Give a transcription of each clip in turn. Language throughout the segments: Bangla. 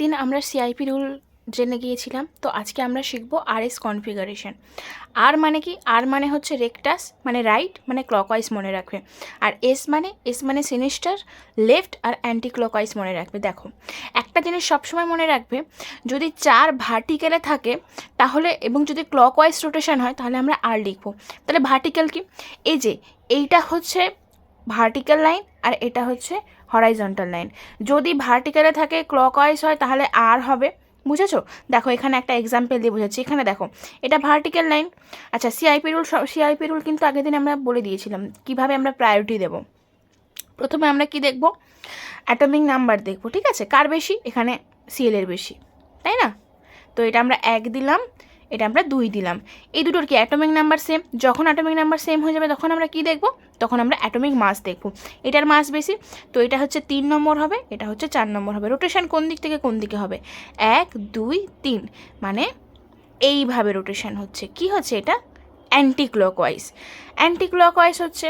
দিন আমরা সিআইপি রুল জেনে গিয়েছিলাম, তো আজকে আমরা শিখব আরএস কনফিগারেশন। আর মানে কি? আর মানে হচ্ছে রেক্টাস, মানে রাইট, মানে ক্লকওয়াইজ মনে রাখবে। আর এস মানে সিনিস্টার, লেফট আর অ্যান্টি ক্লকওয়াইজ মনে রাখবে। দেখো, একটা জিনিস সবসময় মনে রাখবে, যদি 4 ভার্টিক্যালে থাকে তাহলে, এবং যদি ক্লকওয়াইজ রোটেশন হয় তাহলে আমরা আর লিখবো। তাহলে ভার্টিক্যাল কি? এই যে এইটা হচ্ছে ভার্টিক্যাল লাইন আর এটা হচ্ছে হরাইজন্টাল লাইন। যদি ভার্টিক্যালে থাকে ক্লকওয়াইজ হয় তাহলে আর হবে। বুঝেছো? দেখো এখানে একটা এক্সাম্পল দিয়ে বুঝাচ্ছি। এখানে দেখো, এটা ভার্টিক্যাল লাইন। আচ্ছা, সিআইপি রুল কিন্তু আগের দিন আমরা বলে দিয়েছিলাম কিভাবে আমরা প্রায়োরিটি দেব। প্রথমে আমরা কি দেখব? অ্যাটমিক নাম্বার দেখব, ঠিক আছে? কার বেশি? এখানে সিএল এর বেশি, তাই না? তো এটা আমরা 1 দিলাম, এটা আমরা 2 দিলাম। এই দুটোর কি অ্যাটমিক নাম্বার সেম? যখন অ্যাটমিক নাম্বার সেম হয়ে যাবে তখন আমরা কি দেখব? তখন আমরা অ্যাটমিক মাস দেখব। এটার মাস বেশি, তো এটা হচ্ছে 3 নম্বর হবে, এটা হচ্ছে 4 নম্বর হবে। রোটেশন কোন দিক থেকে কোন দিকে হবে? 1 2 3, মানে এইভাবে রোটেশন হচ্ছে। কি হচ্ছে এটা? Anti clockwise. অ্যান্টি ক্লকওয়াইজ হচ্ছে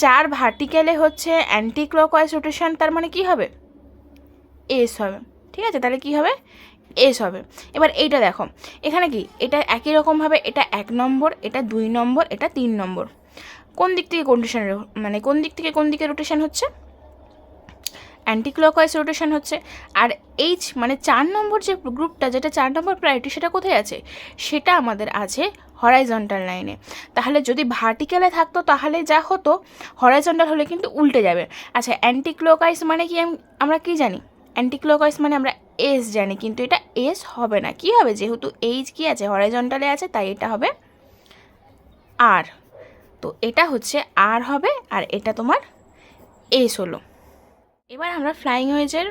4 ভার্টিক্যালে হচ্ছে অ্যান্টি ক্লকওয়াইজ রোটেশন, তার মানে কি হবে? এস হবে। ঠিক আছে, তাহলে কি হবে? এস হবে। এবার এইটা দেখো, এখানে কি এটা একই রকমভাবে, এটা 1 নম্বর, এটা 2 নম্বর, এটা 3 নম্বর। কোন দিক থেকে কন্ডিশন, মানে কোন দিক থেকে কোন দিকে রোটেশন হচ্ছে? অ্যান্টি ক্লকওয়াইজ রোটেশন হচ্ছে। আর এইচ মানে 4 নম্বর যে গ্রুপটা, যেটা 4 নম্বর প্রায়োরিটি, সেটা কোথায় আছে? সেটা আমাদের আছে হরাইজন্টাল লাইনে। তাহলে যদি ভার্টিক্যালে থাকতো তাহলে যা হতো, হরাইজন্টাল হলে কিন্তু উল্টে যাবে। আচ্ছা, অ্যান্টি ক্লকওয়াইজ মানে কি আমরা কি জানি? অ্যান্টি ক্লকওয়াইজ মানে আমরা এস জানি, কিন্তু এটা এস হবে না। কি হবে? যেহেতু এইচ কি আছে? হরাইজন্টালে আছে, তাই এটা হবে আর। তো এটা হচ্ছে আর হবে, আর এটা তোমার এস হলো। এবার আমরা ফ্লাইং ওয়েজের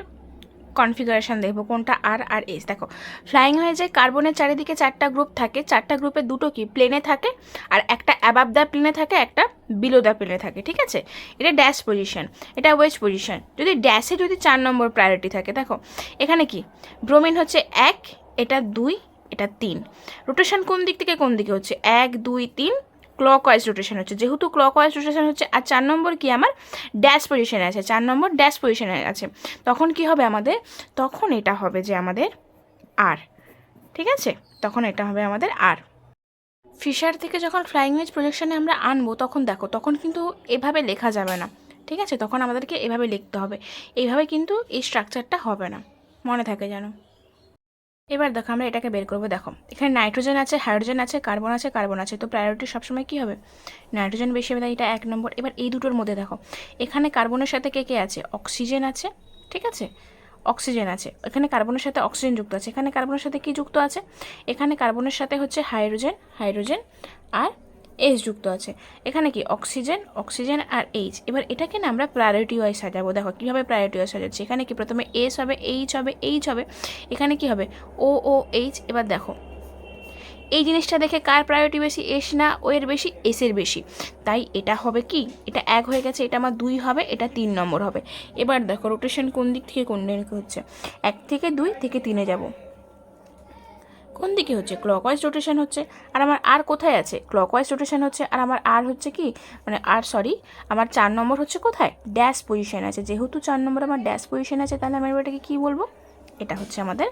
কনফিগারেশান দেখবো, কোনটা আর আর এস। দেখো, ফ্লাইং ওয়েজে কার্বনের চারিদিকে 4টা গ্রুপ থাকে। 4টা গ্রুপে দুটো কি প্লেনে থাকে, আর একটা অ্যাবাভ দ্য প্লেনে থাকে, একটা বিলো দ্য প্লেনে থাকে। ঠিক আছে, এটা ড্যাশ পজিশন, এটা ওয়েজ পজিশন। যদি ড্যাশে যদি 4 নম্বর প্রায়োরিটি থাকে, দেখো এখানে কি ব্রোমিন হচ্ছে 1, এটা 2, এটা 3। রোটেশন কোন দিক থেকে কোন দিকে হচ্ছে? 1 2 3, ক্লকওয়াইজ রোটেশন হচ্ছে। যেহেতু ক্লকওয়াইজ রোটেশন হচ্ছে, আর 4 নম্বর কি আমার ড্যাশ পজিশনে আছে, 4 নম্বর ড্যাশ পজিশনে আছে, তখন কি হবে আমাদের? তখন এটা হবে যে আমাদের আর। ঠিক আছে, তখন এটা হবে আমাদের আর। ফিশার থেকে যখন ফ্লাইং ওয়েজ প্রজেকশনে আমরা আনবো, তখন দেখো, তখন কিন্তু এভাবে লেখা যাবে না। ঠিক আছে, তখন আমাদেরকে এভাবে লিখতে হবে। এইভাবে কিন্তু এই স্ট্রাকচারটা হবে না, মনে থাকে যেন। এবার দেখো আমরা এটাকে বের করবো। দেখো এখানে নাইট্রোজেন আছে, হাইড্রোজেন আছে, কার্বন আছে, তো প্রায়োরিটি সবসময় কী হবে? নাইট্রোজেন বেশি হবে, তাই এটা 1 নম্বর। এবার এই দুটোর মধ্যে দেখো, এখানে কার্বনের সাথে কে কে আছে? অক্সিজেন আছে, ঠিক আছে, অক্সিজেন আছে। এখানে কার্বনের সাথে অক্সিজেন যুক্ত আছে। এখানে কার্বনের সাথে কি যুক্ত আছে? এখানে কার্বনের সাথে হচ্ছে হাইড্রোজেন আর এস যুক্ত আছে। এখানে কি অক্সিজেন আর এইচ। এবার এটাকে না আমরা প্রায়োরিটি ওয়াইজ সাজাবো। দেখো কীভাবে প্রায়োরিটি ওয়াইজ সাজাচ্ছি। এখানে কি প্রথমে এস হবে, এইচ হবে, এখানে কি হবে? O H. এবার দেখো এই জিনিসটা দেখে কার প্রায়োরিটি বেশি? এস না ও এর বেশি? এসের বেশি। তাই এটা হবে কি, এটা 1 হয়ে গেছে, এটা আমার 2 হবে, এটা 3 নম্বর হবে। এবার দেখো রোটেশন কোন দিক থেকে কোন দিকে হচ্ছে? 1 থেকে 2 থেকে 3-এ যাব। কোন দিকে হচ্ছে? ক্লকওয়াইজ রোটেশন হচ্ছে। আর আমার আর কোথায় আছে? ক্লকওয়াইজ রোটেশন হচ্ছে। আর আমার আর হচ্ছে কি, মানে আমার 4 নম্বর হচ্ছে কোথায়? ড্যাশ পজিশন আছে। যেহেতু 4 নম্বর আমার ড্যাশ পজিশন আছে, তাহলে আমি এটাকে কী বলবো? এটা হচ্ছে আমাদের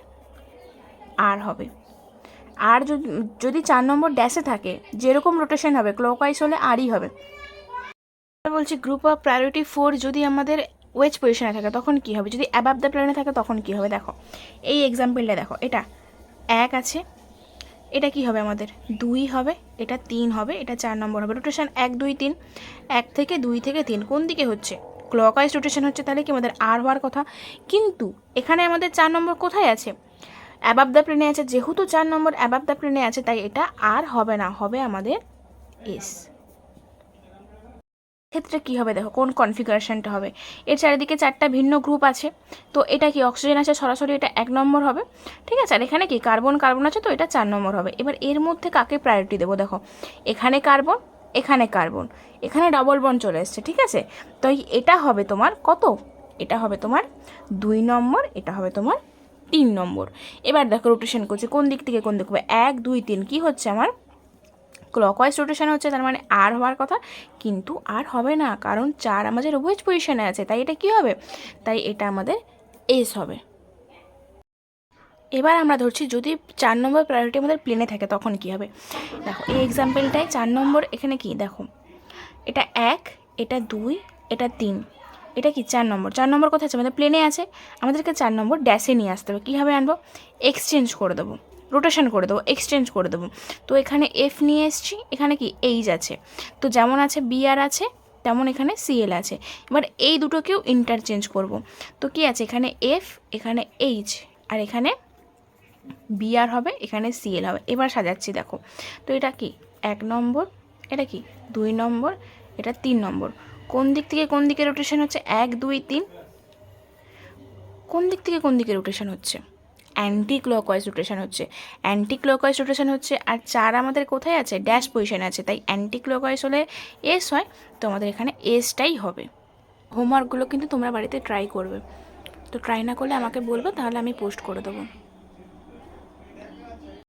আর হবে। আর যদি 4 নম্বর ড্যাশে থাকে, যেরকম রোটেশন হবে ক্লকওয়াইজ হলে আরই হবে। বলছি গ্রুপ অফ প্রায়োরিটি 4 যদি আমাদের ওয়েজ পজিশনে থাকে তখন কি হবে? যদি অ্যাবাভ দ্য প্লেনে থাকে তখন কি হবে? দেখো এই এক্সাম্পলটা দেখো, এটা 1 আছে, এটা কি হবে আমাদের? 2 হবে, এটা 3 হবে, এটা 4 নম্বর হবে। রোটেশন 1 2 3, 1 থেকে 2 থেকে 3 কোন দিকে হচ্ছে? ক্লকওয়াইজ রোটেশন হচ্ছে, তাহলে কি আমাদের আর হওয়ার কথা। কিন্তু এখানে আমাদের 4 নম্বর কোথায় আছে? অ্যাবাভ দ্য প্লেনে আছে। যেহেতু 4 নম্বর অ্যাবাভ দ্য প্লেনে আছে, তাই এটা আর হবে না, হবে আমাদের এস। ক্ষেত্রে কী হবে? দেখো কোন কনফিগারেশনটা হবে। এর চারিদিকে 4টা ভিন্ন গ্রুপ আছে, তো এটা কি অক্সিজেন আছে, সরাসরি এটা 1 নম্বর হবে। ঠিক আছে, আর এখানে কি কার্বন আছে, তো এটা 4 নম্বর হবে। এবার এর মধ্যে কাকে প্রায়োরিটি দেবো? দেখো এখানে কার্বন, এখানে ডাবল বন্ড চলে এসছে। ঠিক আছে, তো এটা হবে তোমার কত? এটা হবে তোমার 2 নম্বর, এটা হবে তোমার 3 নম্বর। এবার দেখো রোটেশন করছে কোন দিক থেকে কোন দিক হবে? 1 2 3 কি হচ্ছে আমার? ক্লকওয়াইজ রোটেশন হচ্ছে, তার মানে আর হওয়ার কথা, কিন্তু আর হবে না, কারণ 4 আমাদের ওয়েজ পজিশনে আছে, তাই এটা কি হবে? তাই এটা আমাদের এস হবে। এবার আমরা ধরছি যদি 4 নম্বর প্রায়োরিটি আমাদের প্লেনে থাকে তখন কি হবে। দেখো এই এক্সাম্পলটায় 4 নম্বর এখানে কি দেখো, এটা 1, এটা 2, এটা 3, এটা কি 4 নম্বর। 4 নম্বর কোথায় আছে, আমাদের প্লেনে আছে, আমাদেরকে 4 নম্বর ড্যাশে নিয়ে আসতে হবে। কীভাবে আনবো, এক্সচেঞ্জ করে দেবো, রোটেশন করে দেবো, এক্সচেঞ্জ করে দেবো। তো এখানে এফ নিয়ে এসছি, এখানে কি এইচ আছে, তো যেমন আছে বি আর আছে তেমন এখানে সিএল আছে। এবার এই দুটোকেও ইন্টারচেঞ্জ করব। তো কি আছে, এখানে এফ, এখানে এইচ, আর এখানে বি আর হবে, এখানে সিএল হবে। এবার সাজাচ্ছি দেখো, তো এটা কি 1 নম্বর, এটা কি 2 নম্বর, এটা 3 নম্বর। কোন দিক থেকে কোন দিকে রোটেশন হচ্ছে, 1 2 3, কোন দিক থেকে কোন দিকে রোটেশন হচ্ছে, অ্যান্টি ক্লকওয়াইজ রোটেশন হচ্ছে, অ্যান্টি ক্লকওয়াইজ রোটেশন হচ্ছে। আর 4 আমাদের কোথায় আছে, ড্যাশ পজিশনে আছে, তাই অ্যান্টি ক্লকওয়াইজ হলে এস হয়, তো আমাদের এখানে এসটাই হবে। হোমওয়ার্কগুলো কিন্তু তোমরা বাড়িতে ট্রাই করবে, তো ট্রাই না করলে আমাকে বলবে, তাহলে আমি পোস্ট করে দেবো।